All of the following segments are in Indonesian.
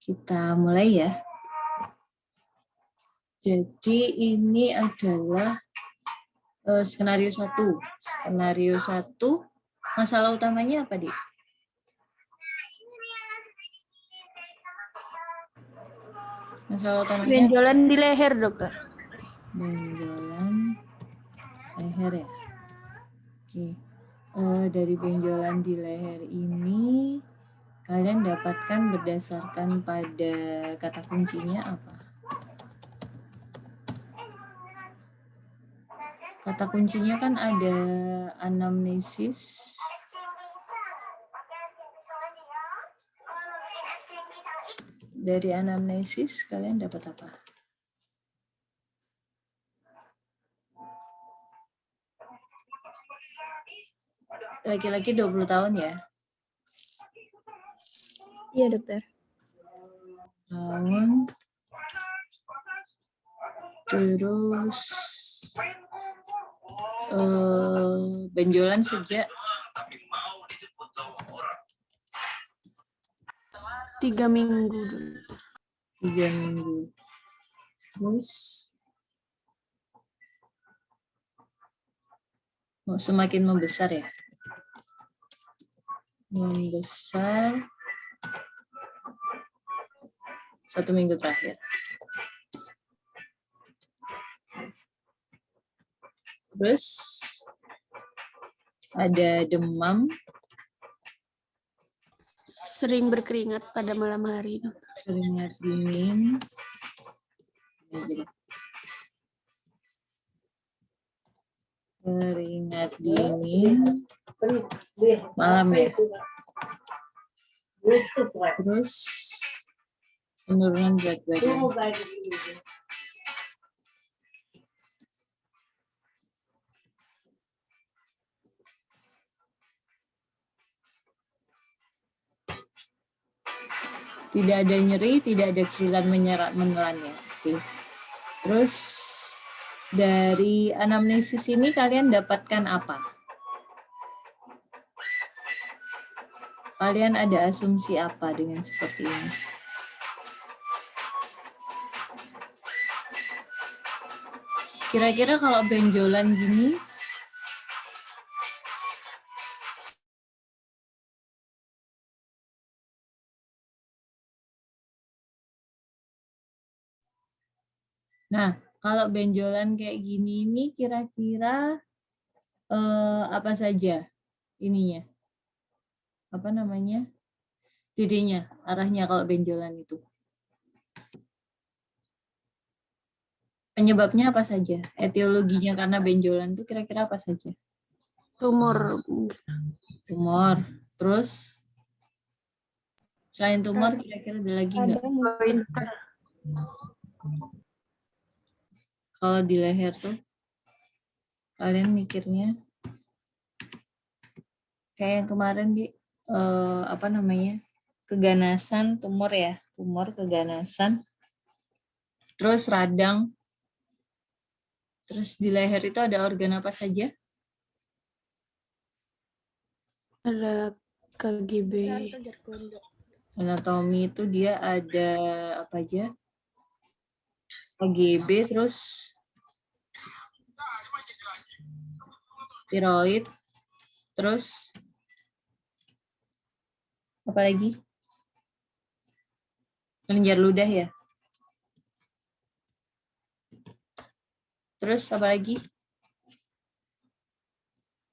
Kita mulai ya. Jadi ini adalah skenario 1. Skenario 1, masalah utamanya apa, Dik? Masalah utamanya benjolan di leher, dokter. benjolan leher ya. Oke. Dari benjolan di leher ini kalian dapatkan berdasarkan pada kata kuncinya apa? Kata kuncinya kan ada anamnesis. Dari anamnesis kalian dapat apa? Laki-laki 20 tahun ya? Iya, dokter. Tahun. Terus benjolan sejak 3 minggu dulu. 3 minggu. Terus semakin membesar ya? Membesar 1 minggu terakhir. Terus ada demam. Sering berkeringat pada malam hari, dokter. Keringat dingin. Keringat dingin. Malam ya. Terus penurunan berat badan. Tidak ada nyeri, tidak ada kesulitan menelan ya. Oke. Terus dari anamnesis ini kalian dapatkan apa? Kalian ada asumsi apa dengan seperti ini? Kira-kira kalau benjolan gini, nah, kalau benjolan kayak gini ini kira-kira apa saja ininya? Apa namanya? Titiknya, arahnya kalau benjolan itu. Penyebabnya apa saja? Etiologinya karena benjolan itu kira-kira apa saja? Tumor. Tumor. Terus selain tumor kira-kira ada lagi nggak? Kalau di leher tuh kalian mikirnya kayak yang kemarin di apa namanya, keganasan, tumor ya, tumor, keganasan, terus radang, terus di leher itu ada organ apa saja? Ada KGB. Anatomi itu dia ada apa aja? KGB, terus tiroid, terus apa lagi? Kelenjar ludah ya. Terus apa lagi?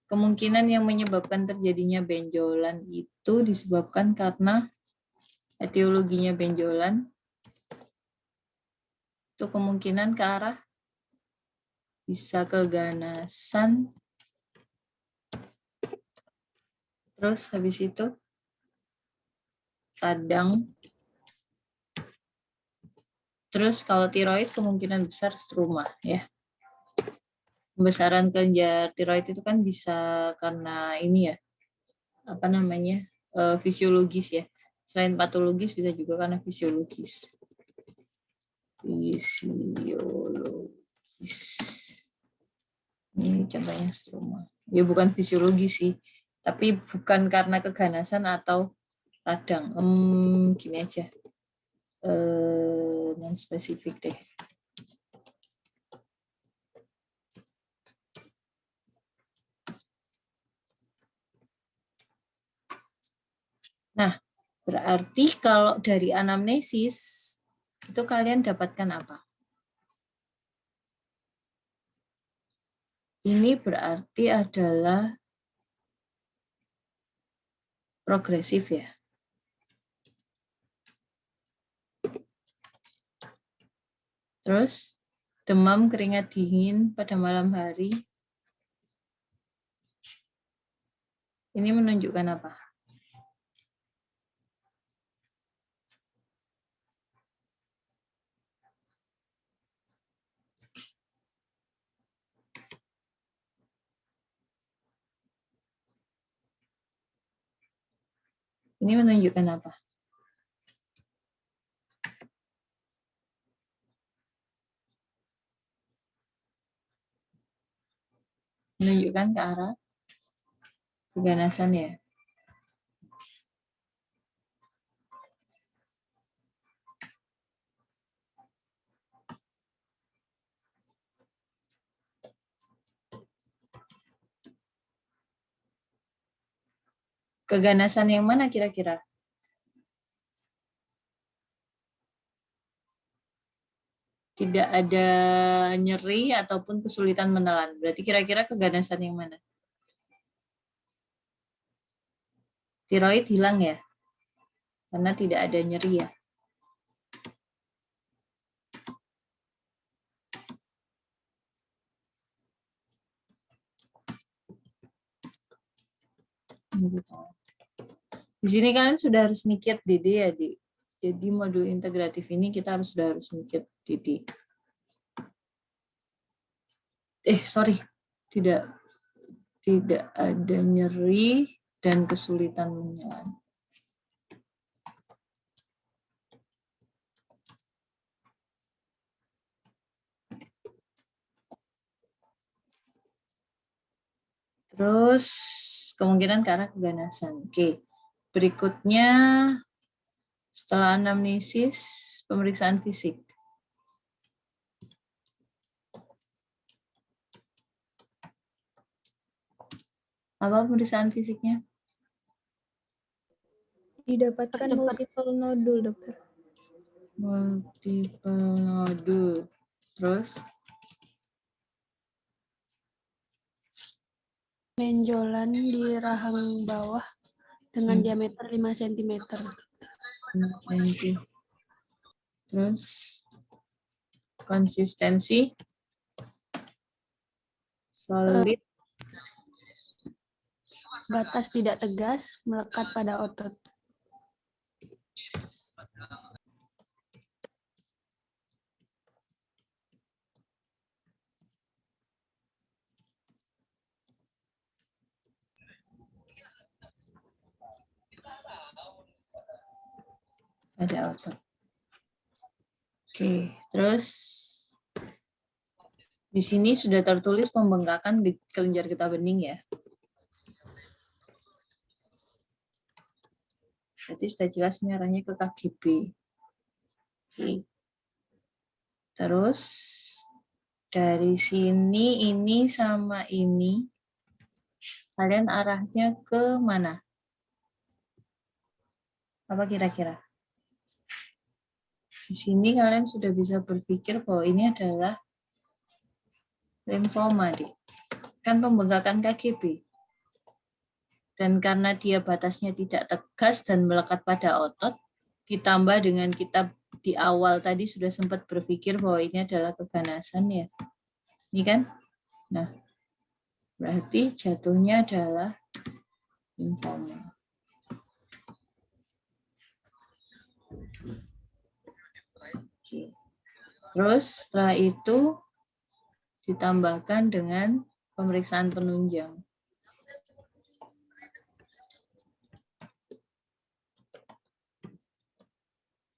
Kemungkinan yang menyebabkan terjadinya benjolan itu disebabkan karena etiologinya benjolan itu kemungkinan ke arah bisa keganasan, terus habis itu radang, terus kalau tiroid kemungkinan besar struma ya. Pembesaran kelenjar tiroid itu kan bisa karena ini ya, apa namanya, fisiologis ya. Selain patologis bisa juga karena fisiologis. Ini contohnya struma. Ya bukan fisiologis sih, tapi bukan karena keganasan atau radang. Gini aja. non spesifik deh. Nah, berarti kalau dari anamnesis itu kalian dapatkan apa? Ini berarti adalah progresif ya. Terus demam, keringat dingin pada malam hari. Ini menunjukkan apa? Ini menunjukkan apa? Menunjukkan ke arah keganasan ya. Keganasan yang mana kira-kira? Tidak ada nyeri ataupun kesulitan menelan. Berarti kira-kira keganasan yang mana? Tiroid hilang ya? Karena tidak ada nyeri ya. Di sini kalian sudah harus mikir Dede ya, Di. Jadi modul integratif ini kita sudah harus mikir Dede. Sorry. Tidak ada nyeri dan kesulitan menelan. Terus kemungkinan ke arah keganasan. Oke. Berikutnya setelah anamnesis, pemeriksaan fisik. Apa pemeriksaan fisiknya? Didapatkan multiple nodul, dokter. Multiple nodul. Terus? Menjolan di rahang bawah dengan diameter 5 cm. Terus konsistensi solid, batas tidak tegas, melekat pada otot. pada otot. Oke, terus di sini sudah tertulis pembengkakan di kelenjar getah bening ya. Jadi sudah jelas ini arahnya ke KGB. Oke. Terus dari sini ini sama ini kalian arahnya ke mana? Apa kira-kira? Di sini kalian sudah bisa berpikir bahwa ini adalah limfoma, kan pembengkakan KGB. Dan karena dia batasnya tidak tegas dan melekat pada otot, ditambah dengan kita di awal tadi sudah sempat berpikir bahwa ini adalah keganasan ya. Ini kan? Nah, berarti jatuhnya adalah limfoma. Oke. Terus setelah itu ditambahkan dengan pemeriksaan penunjang.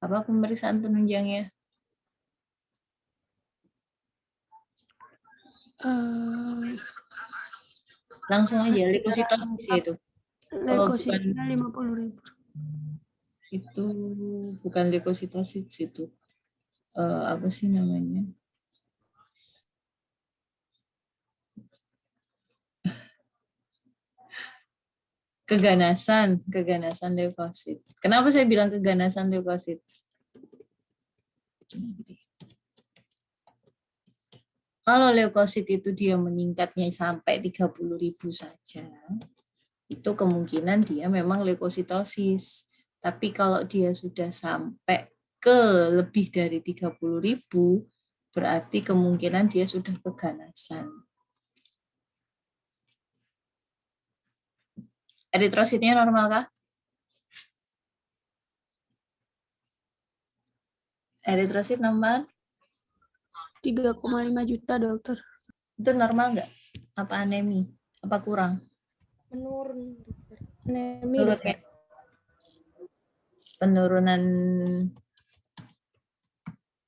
Apa pemeriksaan penunjangnya? Langsung aja leukositosis itu. Leukositnya 50.000. Itu bukan leukositosit itu. Apa sih namanya? Keganasan leukosit. Kenapa saya bilang keganasan leukosit? Kalau leukosit itu dia meningkatnya sampai 30.000 saja, itu kemungkinan dia memang leukositosis. Tapi kalau dia sudah sampai ke lebih dari 30.000, berarti kemungkinan dia sudah keganasan. Eritrositnya normal kah? Eritrosit normal? 3,5 juta, dokter. Itu normal nggak? Apa anemi? Apa kurang? Menurun, dokter. Anemi, Menurutnya dokter. penurunan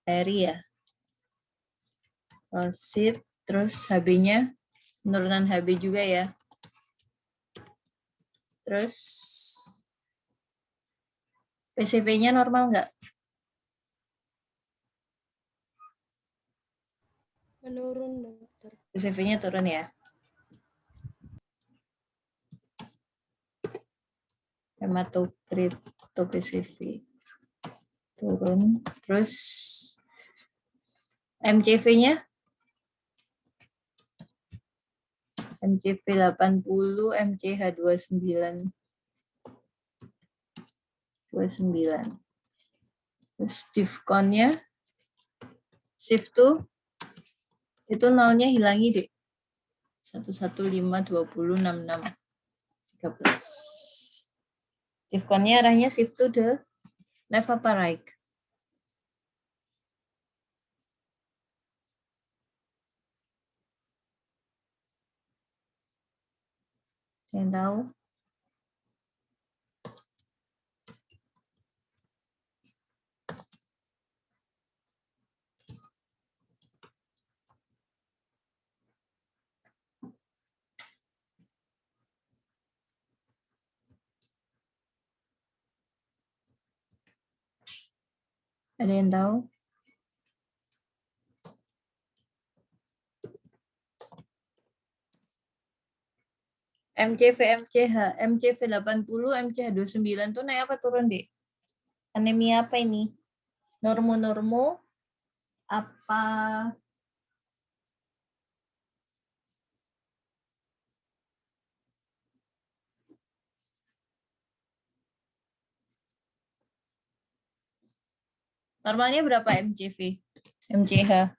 eri ya. Rosit, terus HB-nya penurunan HB juga ya. Terus PCV-nya normal nggak? Menurun, dokter. PCV-nya turun ya. Hematokrit atau PCV turun. Terus MCV-nya? MCV 80, MCH 29. 29. Terus Stifcon-nya? Shift 2 itu nolnya hilangi deh. 115, 20, 66, 13. Stifcon-nya arahnya shift to the left apa right? Saya tahu. Ada yang tahu? MCV, MCH, MCV 80, MCH 29 tuh naik apa turun, Dek? Anemia apa ini? Normo-normo apa normalnya berapa MCV? MCH.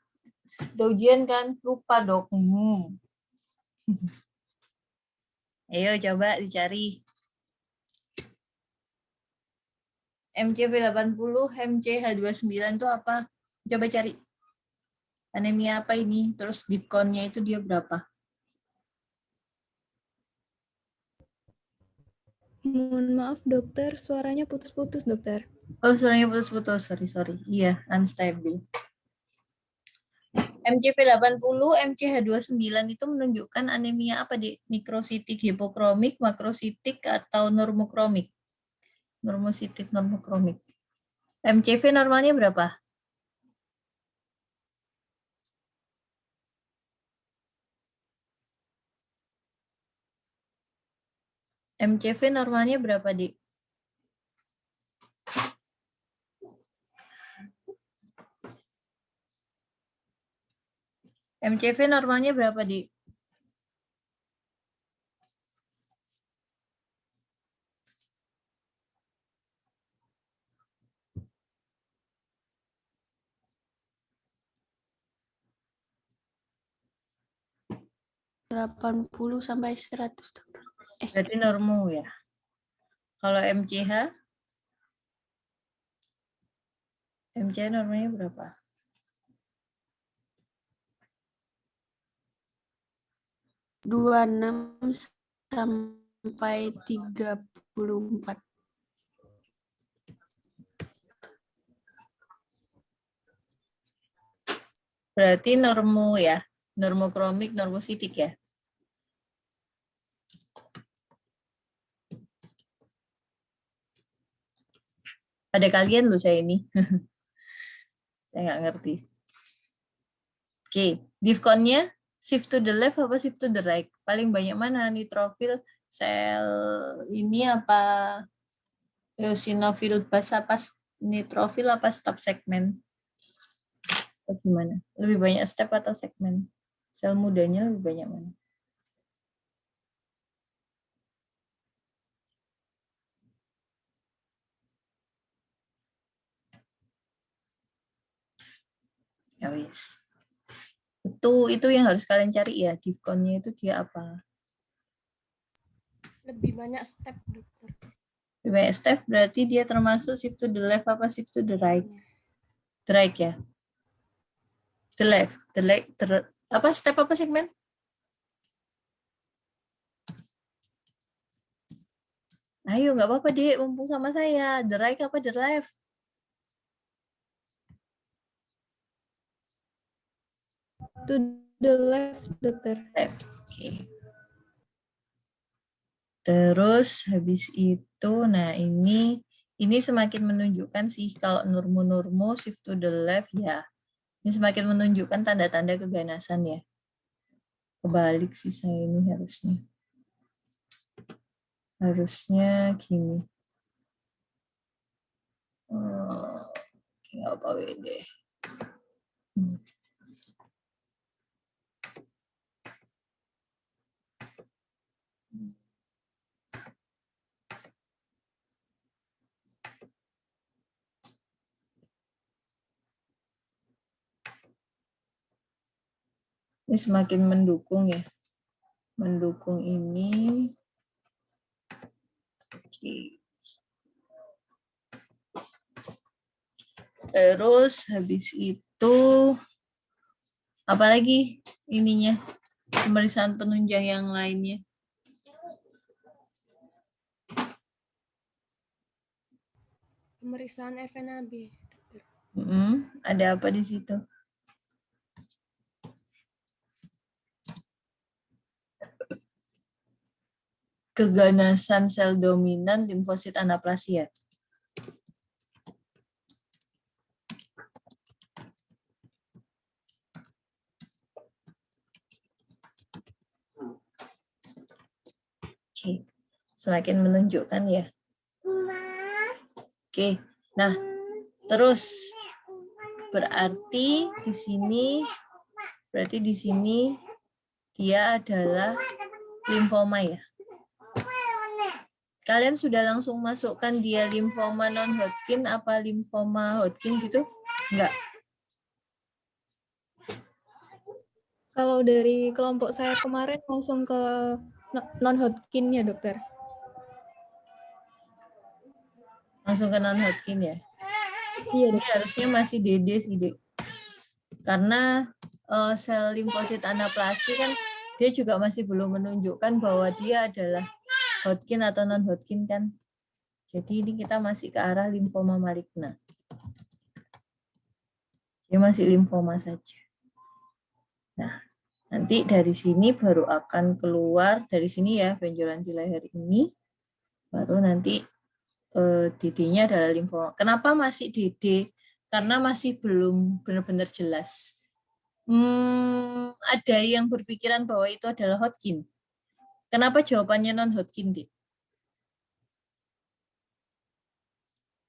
Udah ujian kan? Lupa, Dok. Ayo coba dicari. MCV 80, MCH 29 itu apa? Coba cari. Anemia apa ini? Terus Dipcon-nya itu dia berapa? Mohon maaf, dokter. Suaranya putus-putus, dokter. Oh, suaranya putus-putus. Sorry. Iya, unstable. MCV 80, MCH 29 itu menunjukkan anemia apa di mikrositik hipokromik, makrositik, atau normokromik? Normositik, normokromik. MCV normalnya berapa? MCV normalnya berapa, Dik? MCV normalnya berapa, Dik? Delapan 80 sampai 100, dokter. Berarti normal ya. Kalau MCH? MCH normalnya berapa? 26 sampai 34. Berarti normo ya. Normokromik, normositik ya. Pada kalian loh saya ini. Saya nggak ngerti. Oke, Diffconnya shift to the left apa shift to the right? Paling banyak mana? Neutrophil, sel ini apa? Eosinofil bas apa neutrophil apa stop segmen? Atau gimana? Lebih banyak step atau segmen? Sel mudanya lebih banyak mana? Ya wis. Itu yang harus kalian cari ya. Diffconnya itu dia apa? Lebih banyak step, dokter. Lebih banyak step berarti dia termasuk shift to the left apa shift to the right? The right ya. The left, apa step apa segmen? Ayo nggak apa-apa deh, mumpung sama saya. The right apa the left? To the left, dokter. Left. Oke. Terus habis itu, nah ini semakin menunjukkan sih kalau nurmu shift to the left ya. Ini semakin menunjukkan tanda-tanda keganasan ya. Kebalik sih saya ini harusnya. Harusnya gini. Nggak apa deh. Ini semakin mendukung ya. Mendukung ini. Oke. Terus habis itu apalagi ininya pemeriksaan penunjang yang lainnya. Pemeriksaan FNAB, dokter. Ada apa di situ? Keganasan sel dominan limfosit anaplasia. Oke, semakin menunjukkan ya. Oke, nah terus berarti di sini dia adalah limfoma ya. Kalian sudah langsung masukkan dia limfoma non-Hodgkin apa limfoma Hodgkin gitu? Enggak. Kalau dari kelompok saya kemarin langsung ke non-Hodgkin ya, dokter. Langsung ke non-Hodgkin ya? Iya, Ini dokter. harusnya masih DD sih, Dek. Karena sel limfosit anaplasi kan dia juga masih belum menunjukkan bahwa dia adalah Hodgkin atau non-Hodgkin kan. Jadi ini kita masih ke arah limfoma maligna. Dia masih limfoma saja. Nah, nanti dari sini baru akan keluar, dari sini ya, benjolan di leher ini, baru nanti DD-nya adalah limfoma. Kenapa masih DD? Karena masih belum benar-benar jelas. Ada yang berpikiran bahwa itu adalah Hodgkin. Kenapa jawabannya non-Hodgkin, Dik?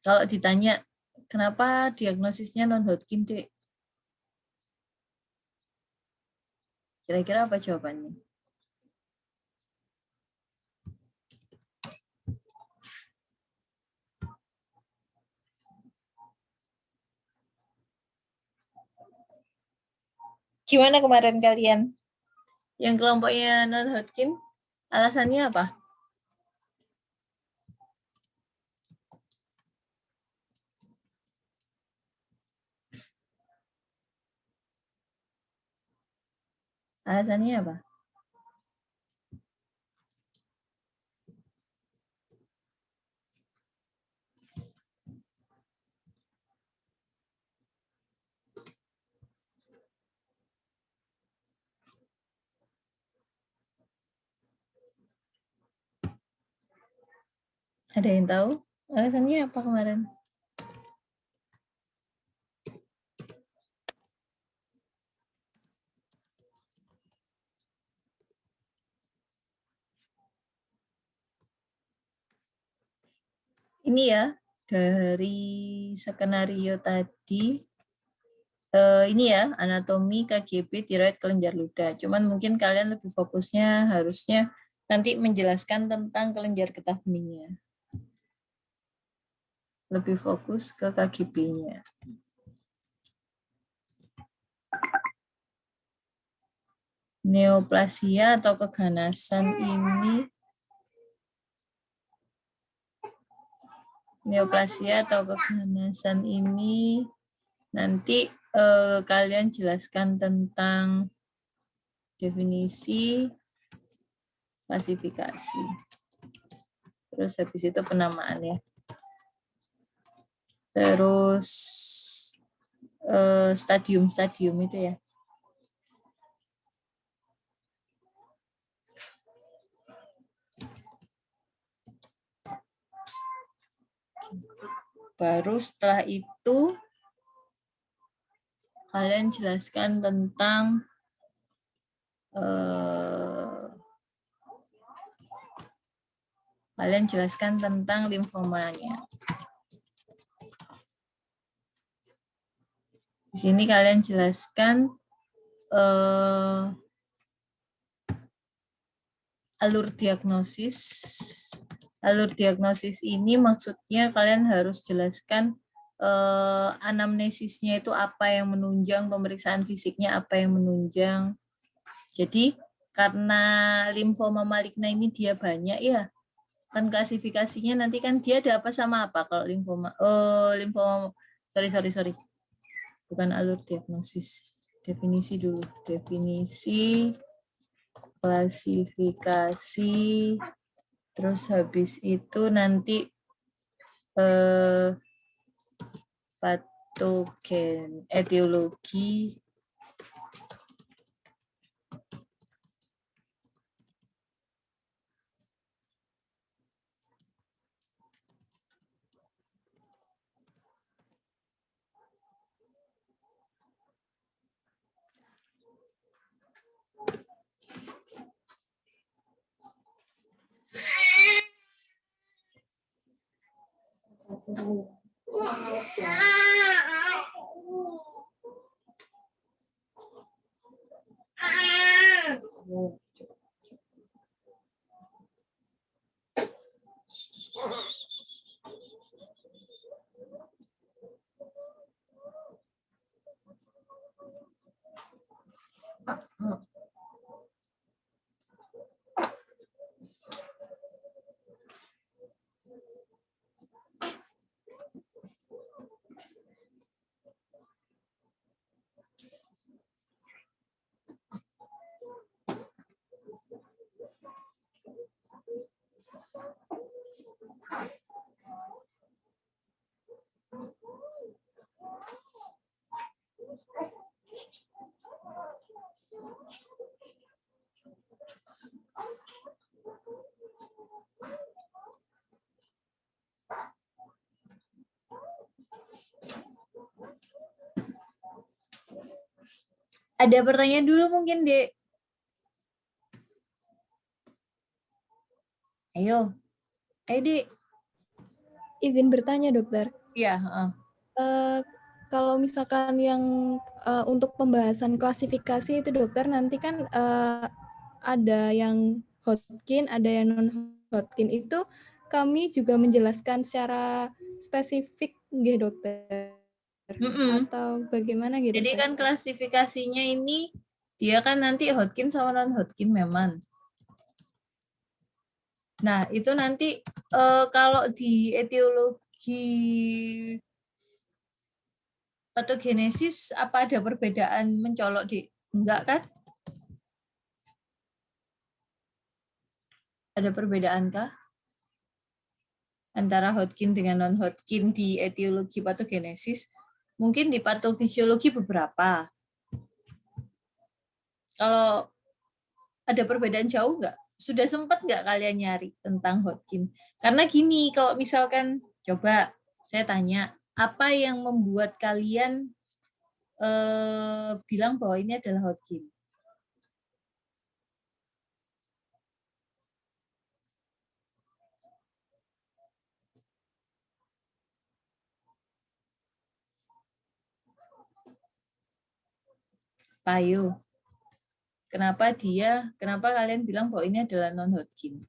Kalau ditanya, kenapa diagnosisnya non-Hodgkin, Dik? Kira-kira apa jawabannya? Gimana kemarin kalian? Yang kelompoknya non-Hodgkin, alasannya apa? Alasannya apa? Ada yang tahu? Alasannya apa kemarin? ini ya, dari skenario tadi, ini ya, anatomi, KGB, tiroid, kelenjar ludah. Cuman mungkin kalian lebih fokusnya harusnya nanti menjelaskan tentang kelenjar getah beningnya. Lebih fokus ke KGB-nya. Neoplasia atau keganasan ini nanti kalian jelaskan tentang definisi, klasifikasi. Terus habis itu penamaan ya. Terus stadium-stadium itu ya. Baru setelah itu kalian jelaskan tentang limfomanya. Di sini kalian jelaskan alur diagnosis. Alur diagnosis ini maksudnya kalian harus jelaskan anamnesisnya itu apa yang menunjang, pemeriksaan fisiknya apa yang menunjang. Jadi karena limfoma maligna ini dia banyak ya, kan klasifikasinya nanti kan dia ada apa sama apa kalau limfoma. Sorry. Bukan alur diagnosis. Definisi dulu. Definisi, klasifikasi, terus habis itu nanti patogen, etiologi, ada pertanyaan dulu mungkin, Dek. Ayo, Dek. Izin bertanya, dokter. Iya. Kalau misalkan yang untuk pembahasan klasifikasi itu, dokter, nanti kan ada yang Hodgkin, ada yang non-Hodgkin. Itu kami juga menjelaskan secara spesifik, nggih, dokter? Atau bagaimana gitu? Jadi kan klasifikasinya ini dia kan nanti Hodgkin sama non-Hodgkin memang. Nah, itu nanti kalau di etiologi patogenesis apa ada perbedaan mencolok, Dik? Enggak kan? Ada perbedaan kah antara Hodgkin dengan non-Hodgkin di etiologi patogenesis? Mungkin di patofisiologi beberapa. Kalau ada perbedaan jauh nggak? Sudah sempat nggak kalian nyari tentang Hodgkin? Karena gini, kalau misalkan coba saya tanya, apa yang membuat kalian bilang bahwa ini adalah Hodgkin? Payo. Kenapa kalian bilang bahwa ini adalah non-Hodgkin?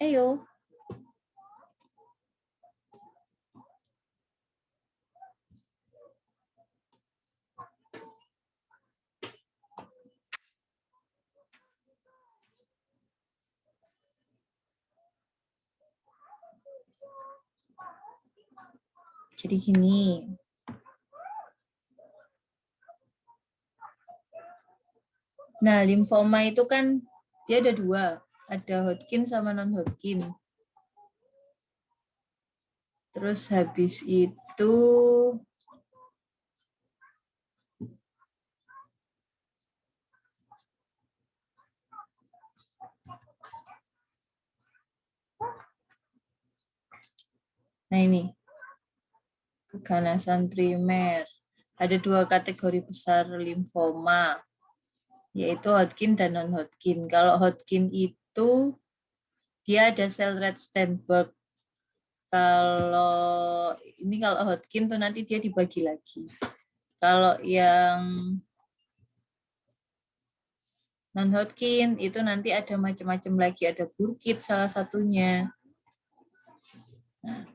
Ayo. Jadi gini. Nah, limfoma itu kan dia ada 2. Ada Hodgkin sama non-Hodgkin. Terus habis itu nah ini keganasan primer. Ada 2 kategori besar limfoma, yaitu Hodgkin dan non-Hodgkin. Kalau Hodgkin itu dia ada sel Rett-Steinberg. Kalau Hodgkin tuh nanti dia dibagi lagi. Kalau yang non-Hodgkin itu nanti ada macam-macam lagi, ada Burkitt salah satunya. Nah,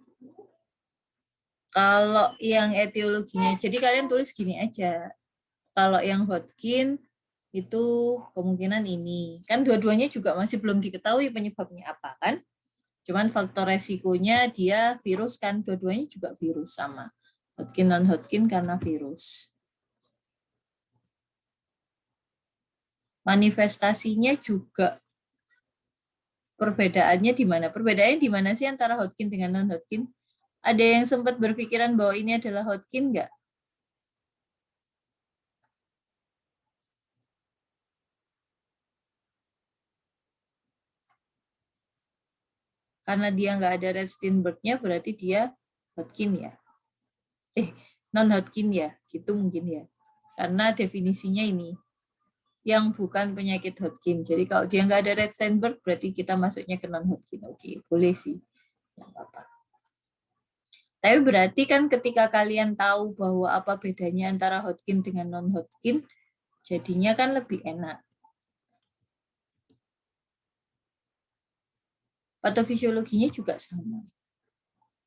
kalau yang etiologinya, jadi kalian tulis gini aja. Kalau yang Hodgkin itu kemungkinan ini. Kan dua-duanya juga masih belum diketahui penyebabnya apa kan? Cuman faktor resikonya dia virus kan, dua-duanya juga virus sama. Hodgkin non-Hodgkin karena virus. Manifestasinya juga perbedaannya di mana? Perbedaannya di mana sih antara Hodgkin dengan non-Hodgkin? Ada yang sempat berpikiran bahwa ini adalah Hodgkin nggak? Karena dia nggak ada Rett-Steinberg-nya, berarti dia Hodgkin ya? Non-Hodgkin ya? Gitu mungkin ya. Karena definisinya ini, yang bukan penyakit Hodgkin. Jadi kalau dia nggak ada Rett-Steinberg, berarti kita masuknya ke non-Hodgkin. Oke, boleh sih. Nggak apa-apa. Tapi berarti kan ketika kalian tahu bahwa apa bedanya antara Hodgkin dengan non-Hodgkin, jadinya kan lebih enak. Patofisiologinya juga sama.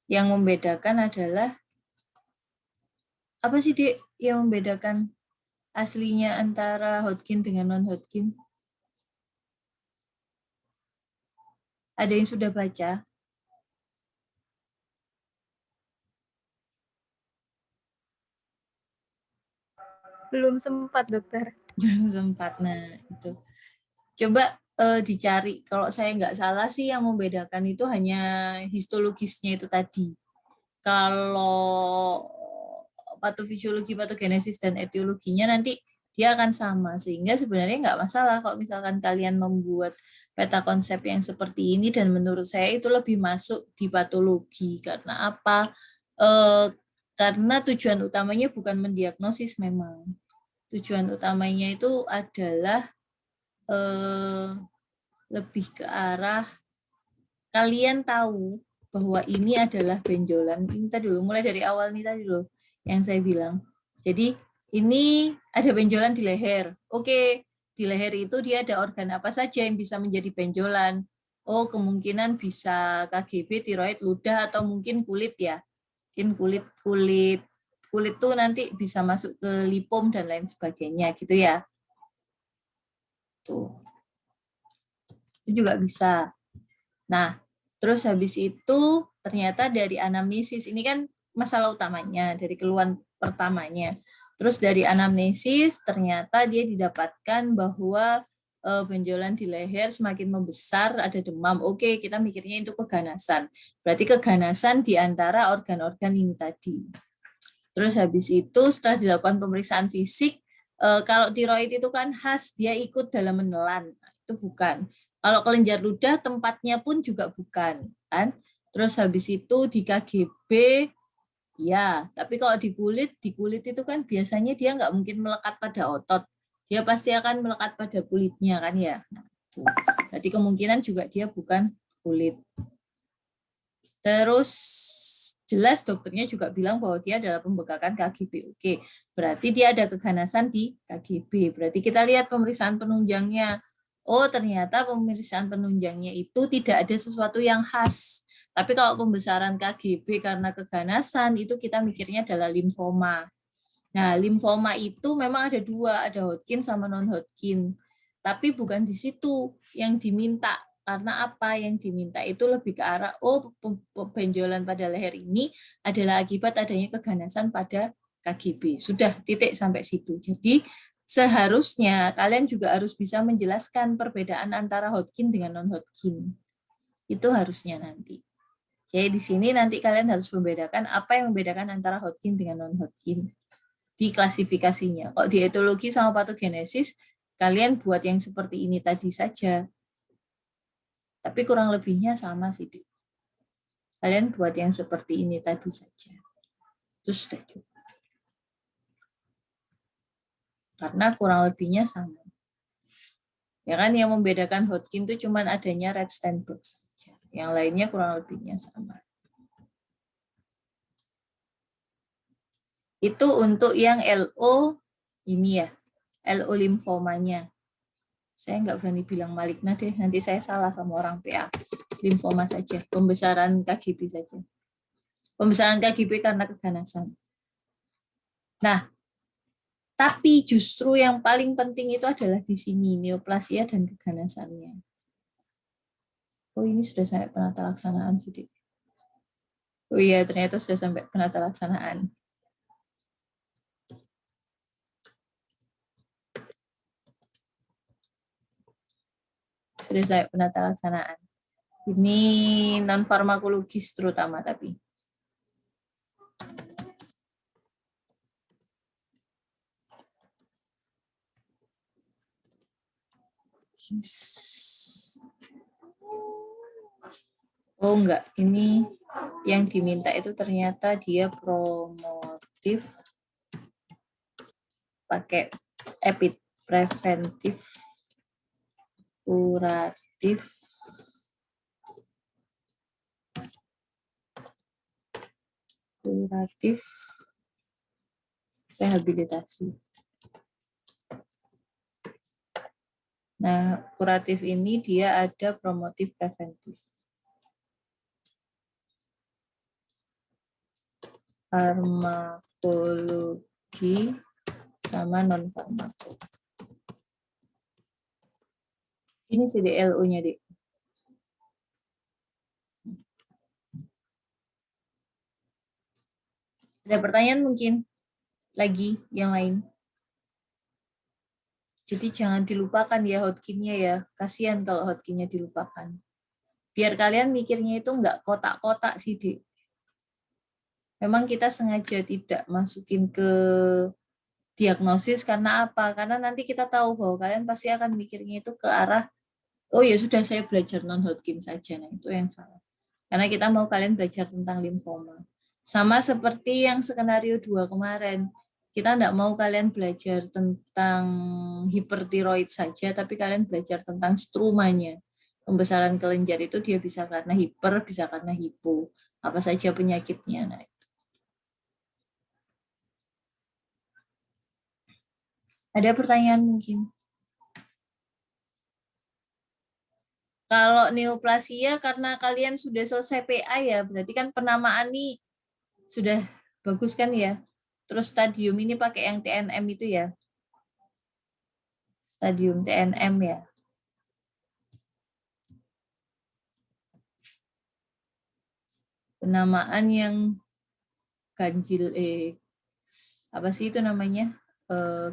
Yang membedakan adalah, apa sih Dek yang membedakan aslinya antara Hodgkin dengan non-Hodgkin? Ada yang sudah baca? Belum sempat, dokter. Belum sempat. Nah, itu. Coba dicari. Kalau saya nggak salah sih yang membedakan itu hanya histologisnya itu tadi. Kalau patofisiologi, patogenesis, dan etiologinya nanti dia akan sama. Sehingga sebenarnya nggak masalah kalau misalkan kalian membuat peta konsep yang seperti ini, dan menurut saya itu lebih masuk di patologi. Karena apa? Karena tujuan utamanya bukan mendiagnosis memang. Tujuan utamanya itu adalah lebih ke arah kalian tahu bahwa ini adalah benjolan. Ini tadi dulu, mulai dari awal nih tadi loh yang saya bilang. Jadi ini ada benjolan di leher. Oke, di leher itu dia ada organ apa saja yang bisa menjadi benjolan. Oh, kemungkinan bisa KGB, tiroid, ludah, atau mungkin kulit ya. Mungkin kulit tuh nanti bisa masuk ke lipom dan lain sebagainya gitu ya. Tuh. Itu juga bisa. Nah, terus habis itu ternyata dari anamnesis, ini kan masalah utamanya, dari keluhan pertamanya. Terus dari anamnesis ternyata dia didapatkan bahwa benjolan di leher semakin membesar, ada demam. Oke, kita mikirnya itu keganasan. Berarti keganasan di antara organ-organ ini tadi. Terus habis itu setelah dilakukan pemeriksaan fisik, kalau tiroid itu kan khas, dia ikut dalam menelan. Nah, itu bukan. Kalau kelenjar ludah tempatnya pun juga bukan, kan? Terus habis itu di KGB, ya. Tapi kalau di kulit itu kan biasanya dia nggak mungkin melekat pada otot. Dia pasti akan melekat pada kulitnya kan ya. Nah, berarti kemungkinan juga dia bukan kulit. Terus jelas dokternya juga bilang bahwa dia adalah pembengkakan KGB. Oke, berarti dia ada keganasan di KGB. Berarti kita lihat pemeriksaan penunjangnya. Oh, ternyata pemeriksaan penunjangnya itu tidak ada sesuatu yang khas. Tapi kalau pembesaran KGB karena keganasan, itu kita mikirnya adalah limfoma. Nah, limfoma itu memang ada dua, ada Hodgkin sama non-Hodgkin. Tapi bukan di situ yang diminta. Karena apa yang diminta itu lebih ke arah, oh benjolan pada leher ini adalah akibat adanya keganasan pada KGB. Sudah, titik sampai situ. Jadi seharusnya kalian juga harus bisa menjelaskan perbedaan antara Hodgkin dengan non-Hodgkin. Itu harusnya nanti. Jadi di sini nanti kalian harus membedakan apa yang membedakan antara Hodgkin dengan non-Hodgkin di klasifikasinya. Kalau di etologi sama patogenesis, kalian buat yang seperti ini tadi saja. Tapi kurang lebihnya sama sih, Dik. Kalian buat yang seperti ini tadi saja. Itu sudah cukup. Karena kurang lebihnya sama. Ya kan, yang membedakan Hodgkin itu cuma adanya Rett Steinberg saja. Yang lainnya kurang lebihnya sama. Itu untuk yang LO ini ya, LO limfomanya. Saya nggak berani bilang maligna deh, nanti saya salah sama orang PA. Limfoma saja, pembesaran KGB saja. Pembesaran KGB karena keganasan. Nah, tapi justru yang paling penting itu adalah di sini, neoplasia dan keganasannya. Oh, ini sudah sampai penata laksanaan sih, Dik. Oh iya, ternyata sudah sampai penata laksanaan. Sudah sampai penata laksanaan. Ini non-farmakologis terutama tapi. Oh enggak, ini yang diminta itu ternyata dia promotif pakai preventif, kuratif, rehabilitasi. Nah, kuratif ini dia ada promotif preventif. Farmakologi sama non-farmakologi. Ini CDLO-nya, Dik. Ada pertanyaan mungkin? Lagi yang lain? Jadi jangan dilupakan ya Hodgkin-nya ya. Kasihan kalau Hodgkin-nya dilupakan. Biar kalian mikirnya itu nggak kotak-kotak sih, Dik. Memang kita sengaja tidak masukin ke diagnosis karena apa? Karena nanti kita tahu bahwa kalian pasti akan mikirnya itu ke arah, oh ya sudah saya belajar non-Hodgkin saja. Nah itu yang salah. Karena kita mau kalian belajar tentang limfoma. Sama seperti yang skenario 2 kemarin. Kita tidak mau kalian belajar tentang hipertiroid saja, tapi kalian belajar tentang strumanya. Pembesaran kelenjar itu dia bisa karena hiper, bisa karena hipo. Apa saja penyakitnya. Nah, ada pertanyaan mungkin? Kalau neoplasia karena kalian sudah selesai PA ya, berarti kan penamaan nih sudah bagus kan ya. Terus stadium ini pakai yang TNM itu ya. Stadium TNM ya. Penamaan yang ganjil apa sih itu namanya?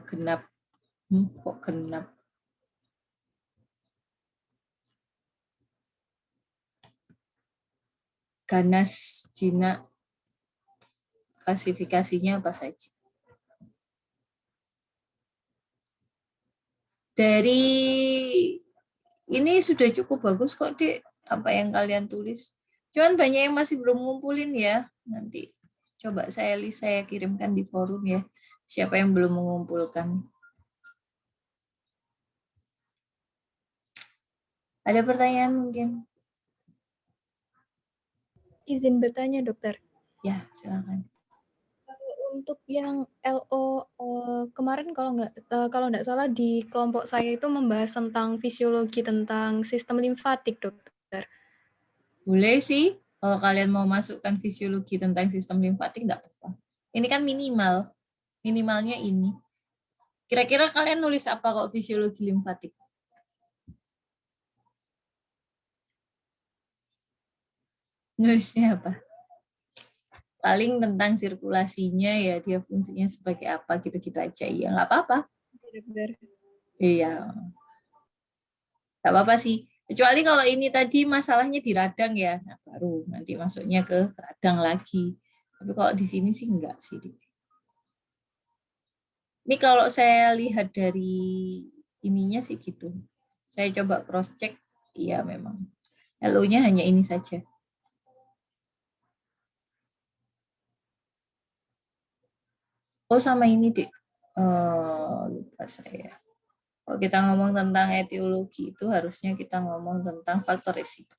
Genap. Kok genap? Ganas, jinak, klasifikasinya apa saja. Dari ini sudah cukup bagus kok, Dek, apa yang kalian tulis. Cuman banyak yang masih belum ngumpulin ya. Nanti coba saya kirimkan di forum ya. Siapa yang belum mengumpulkan. Ada pertanyaan mungkin? Izin bertanya, dokter. Ya, silakan. Untuk yang LO kemarin kalau nggak salah di kelompok saya itu membahas tentang fisiologi tentang sistem limfatik, dokter. Boleh sih, kalau kalian mau masukkan fisiologi tentang sistem limfatik, nggak apa-apa. Ini kan minimal. Minimalnya ini. Kira-kira kalian nulis apa kok fisiologi limfatik? Nulisnya apa? Paling tentang sirkulasinya ya, dia fungsinya sebagai apa, gitu-gitu aja. Ya, nggak apa-apa. Dokter. Iya, nggak apa-apa sih. Kecuali kalau ini tadi masalahnya di radang ya, nah, baru nanti masuknya ke radang lagi. Tapi kalau di sini sih enggak sih. Ini kalau saya lihat dari ininya sih gitu. Saya coba cross check, iya memang. LO-nya hanya ini saja. Oh sama ini deh. Lupa saya. Kalau kita ngomong tentang etiologi itu harusnya kita ngomong tentang faktor risiko.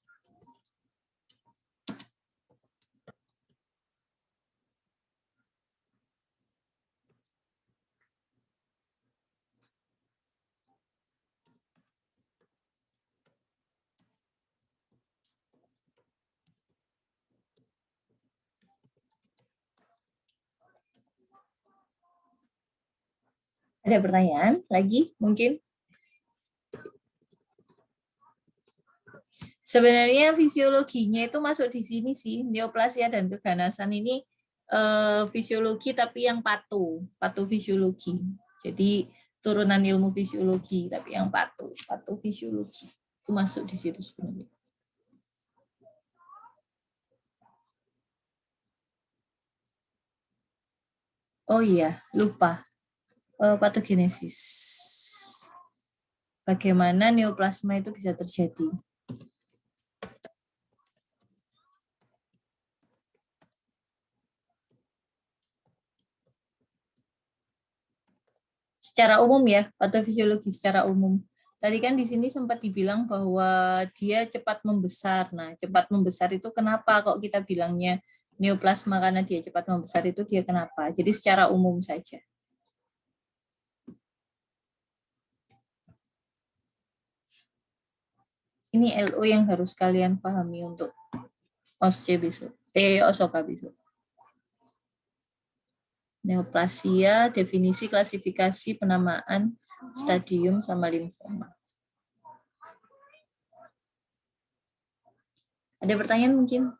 Ada pertanyaan lagi mungkin? Sebenarnya fisiologinya itu masuk di sini sih, neoplasia dan keganasan ini fisiologi tapi yang patofisiologi. Jadi turunan ilmu fisiologi tapi yang patofisiologi itu masuk di situ sebenarnya. Oh iya, lupa. Patogenesis. Bagaimana neoplasma itu bisa terjadi? Secara umum ya, patofisiologi secara umum. Tadi kan di sini sempat dibilang bahwa dia cepat membesar. Nah, cepat membesar itu kenapa kok kita bilangnya neoplasma karena dia cepat membesar itu dia kenapa? Jadi secara umum saja. Ini LO yang harus kalian pahami untuk OSCE besok. OSOKA besok. Neoplasia, definisi, klasifikasi, penamaan, stadium, sama limfoma. Ada pertanyaan mungkin?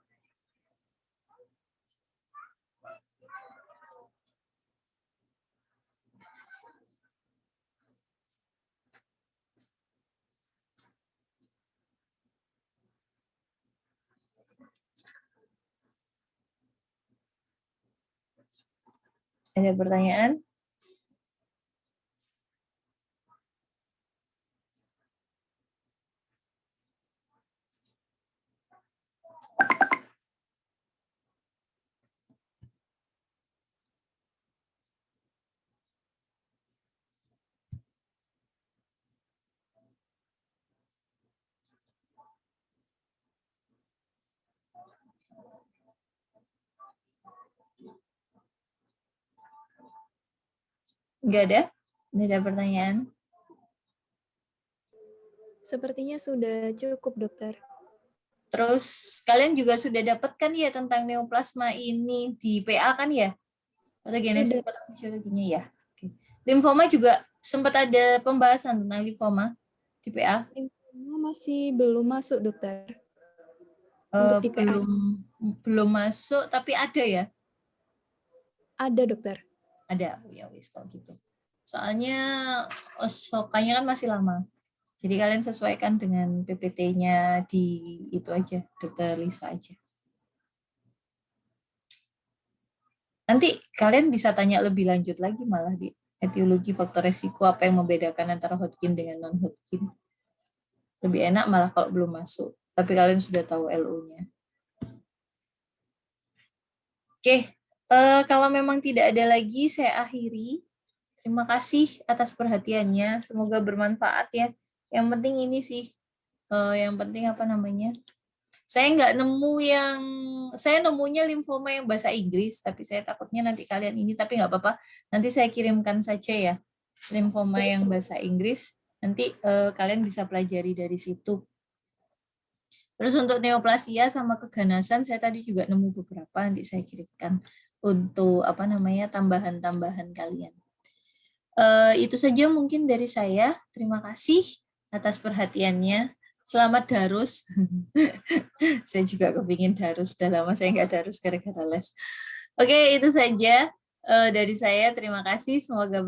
Ada pertanyaan? Enggak ada? Tidak ada pertanyaan? Sepertinya sudah cukup, dokter. Terus kalian juga sudah dapat kan ya tentang neoplasma ini di PA kan ya? Patogenesis Sudah. patofisiologinya ya. Oke. Limfoma juga sempat ada pembahasan tentang limfoma di PA? Limfoma masih belum masuk, dokter. Untuk di PA. Belum masuk tapi ada ya? Ada, dokter. Ada. Oh, ya wis kalau gitu. Soalnya osokanya kan masih lama. Jadi kalian sesuaikan dengan PPT-nya di itu aja, Dokter Lisa aja. Nanti kalian bisa tanya lebih lanjut lagi malah di etiologi faktor resiko apa yang membedakan antara Hodgkin dengan non-Hodgkin. Lebih enak malah kalau belum masuk. Tapi kalian sudah tahu LO-nya. Oke, kalau memang tidak ada lagi saya akhiri. Terima kasih atas perhatiannya. Semoga bermanfaat ya. Yang penting ini sih, yang penting apa namanya? Saya nggak nemu yang saya nemunya limfoma yang bahasa Inggris, tapi saya takutnya nanti kalian ini, tapi nggak apa-apa. Nanti saya kirimkan saja ya, limfoma yang bahasa Inggris. Nanti kalian bisa pelajari dari situ. Terus untuk neoplasia sama keganasan, saya tadi juga nemu beberapa, nanti saya kirimkan untuk apa namanya tambahan-tambahan kalian. Itu saja mungkin dari saya. Terima kasih atas perhatiannya. Selamat darus. Saya juga kepingin darus. Sudah lama saya nggak darus gara-gara les. Oke, itu saja dari saya. Terima kasih. Semoga